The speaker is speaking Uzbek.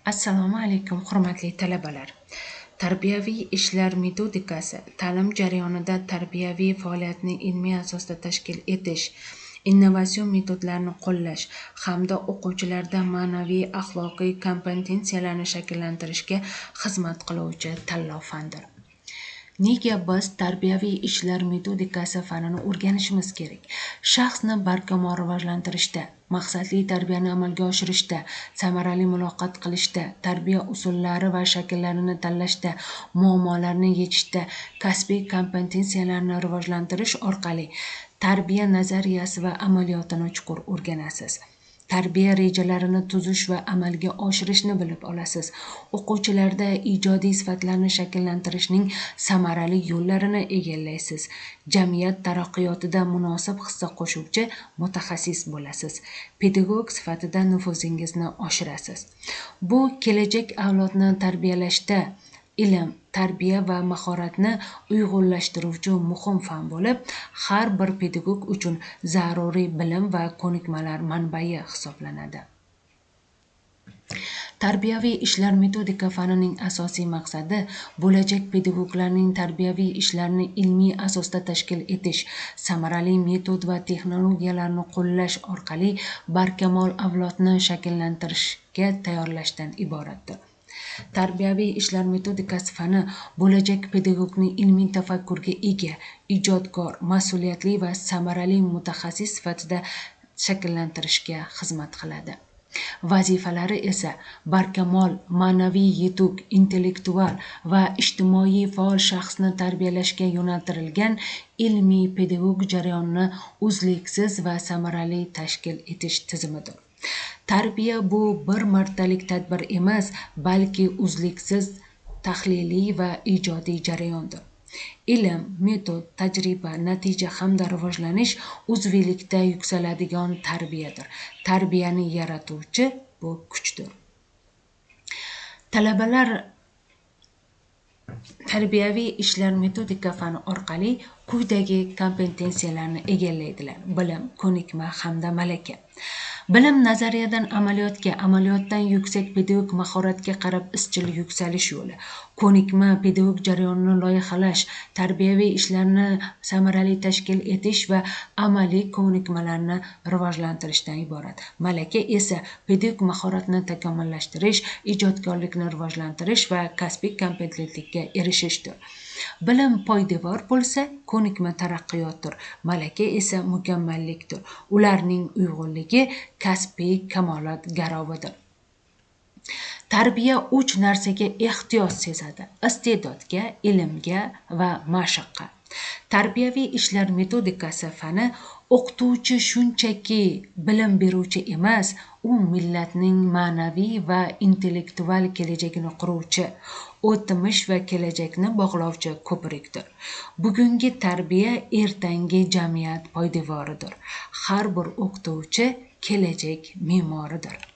Assalomu alaykum, hurmatli talabalar. Tarbiyaviy ishlar metodikasi ta'lim jarayonida tarbiyaviy faoliyatni ilmiy asosda tashkil etish, innovatsion metodlarni qo'llash hamda o'quvchilarda ma'naviy axloqiy kompetensiyalarni shakllantirishga xizmat qiluvchi tanlov fandir. Nega biz tarbiyaviy ishlar metodikasi fanini o'rganishimiz kerak? Shaxsni barkamol rivojlantirishda, maqsadli tarbiyani amalga oshirishda, samarali muloqot qilishda, tarbiya usullari va shakllarini tanlashda, muammolarni yechishda, kasbiy kompetensiyalarni rivojlantirish orqali tarbiya nazariyasi va amaliyotini chuqur o'rganasiz. Tarbiya rejalarini tuzish va amalga oshirishni bilib olasiz. O'quvchilarda ijodiy sifatlarni shakllantirishning samarali yo'llarini egallaysiz. Jamiyat taraqqiyotida munosib hissa qo'shuvchi mutaxassis bo'lasiz. Pedagog sifatida nufuzingizni oshirasiz. Bu kelajak avlodni tarbiyalashda ilm, tarbiya va mahoratni uyg'unlashtiruvchi muhim fan bo'lib, har bir pedagog uchun zaruriy bilim va ko'nikmalar manbai hisoblanadi. Tarbiyaviy ishlar metodika fanining asosiy maqsadi bo'lajak pedagoglarning tarbiyaviy ishlarni ilmiy asosda tashkil etish, samarali metod va texnologiyalarni qo'llash orqali barkamol avlodni shakllantirishga tayyorlashdan iboratdir. Tarbiyaviy ishlar metodikasi fani bo'lajak pedagogni ilmiy tafakkurga ega, ijodkor, mas'uliyatli va samarali mutaxassis sifatida shakllantirishga xizmat qiladi. Vazifalari esa barkamol, ma'naviy yetuk, intellektual va ijtimoiy faol shaxsni tarbiyalashga yo'naltirilgan ilmiy pedagog jarayonni uzluksiz va samarali tashkil etish tizimidir. Tarbiya bu bir martalik tadbir emas, balki uzluksiz tahliliy va ijodiy jarayondir. Ilm, metod, tajriba, natija hamda rivojlanish uzvilikda yuksaladigan tarbiyadir. Tarbiyani yaratuvchi bu kuchdir. Talabalar tarbiyaviy ishlar metodika fani orqali quyidagi kompetensiyalarni egallaydilar: bilim, ko'nikma hamda malaka. Bilim nazariyadan amaliyotga, amaliyotdan yuksak pedagog mahoratga qarab izchil yuksalish yo'li. Ko'nikma pedagog jarayonini loyihalash, tarbiyaviy ishlarni samarali tashkil etish va amaliy ko'nikmalarni rivojlantirishdan iborat. Malaka esa pedagog mahoratni takomillashtirish, ijodkorlikni rivojlantirish va kasbiy kompetentlikka erishishdir. Bilim poydevor bo'lsa, ko'nikma taraqqiyotdir. Malaka esa mukammallikdir. Ularning uyg'unligi kasbiy kamolot garovidir. Tarbiya 3 narsaga ehtiyoj sezadi: iste'dodga, ilmga va mashqqa. Tarbiyaviy ishlar metodikasi fani o'qituvchi shunchaki bilim beruvchi emas, u millatning ma'naviy va intellektual kelajagini quruvchi, o'tmish va kelajakni bog'lovchi ko'prikdir. Bugungi tarbiya ertangi jamiyat poydevoridir. Har bir o'qituvchi kelajak me'moridir.